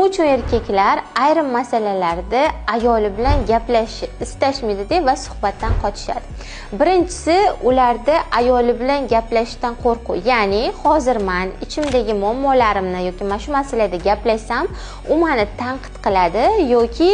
Uchun erkaklar ayrim masalalarda ayoli bilan gaplashishni istashmaydi va suhbatdan qochishadi. Birinchisi, ularda ayoli bilan gaplashishdan qo'rquv. Ya'ni, hozir men ichimdagi muammolarimni yoki mana shu masalada gaplashsam, u meni tanqid qiladi yoki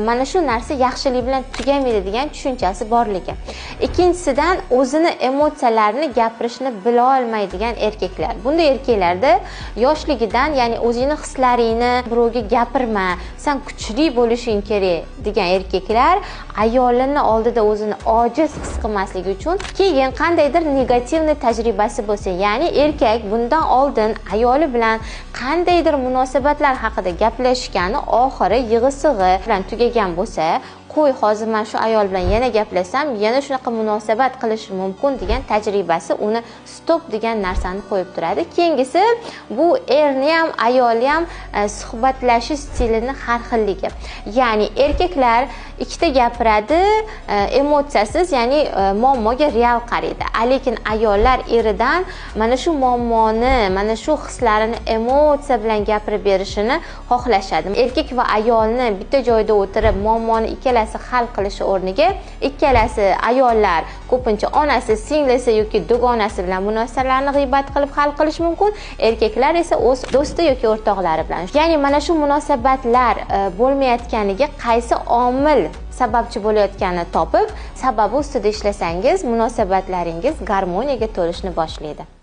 mana shu narsa yaxshilik bilan tugamaydi degan tushunchasi borligi. Ikkinchisidan, o'zini emotsiyalarini gapirishni bila olmaydigan erkaklar. Bunday erkaklarda yoshligidan, ya'ni o'zingni hislaringni birovga gapirma, sen kuchli bo'lishing kerak degan erkaklar ayolini oldida o'zini ojiz his qilmasligi uchun keyin qandaydir negativniy tajribasi bo'lsa, ya'ni erkak bundan oldin ayoli bilan qandaydir munosabatlar haqida gaplashgani oxiri yig'i-sig'i bilan tugagan bo'lsa, qo'y, hozir men shu ayol bilan yana gaplashsam, yana shunaqa munosabat qilishi mumkin degan tajribasi uni stop degan narsani qo'yib turadi. Keyingisi bu erni ham, ayolni ham suhbatlashish stilining har xilligi. Ya'ni erkaklar ikkita gapiradi, emotsiyasiz, ya'ni muammoga real qaraydi. Lekin ayollar eridan mana shu muammoni, mana shu hislarini emotsiya bilan gapirib berishini xohlashadi. Erkak va ayolni bitta joyda o'tirib muammoni ikkalasi hal qilishi o'rniga, ikkalasi ayollar ko'pincha onasi, singlisi yoki dugonasi bilan munosabatlarni g'iybat qilib hal qilish mumkin. Erkaklar esa o'z do'sti yoki o'rtoqlari bilan. Ya'ni mana shu munosabatlar bo'lmayotganiga qaysi omil sababchi bo'layotganini topib, sababi ustida ishlasangiz, munosabatlaringiz garmoniyaga to'lishni boshlaydi.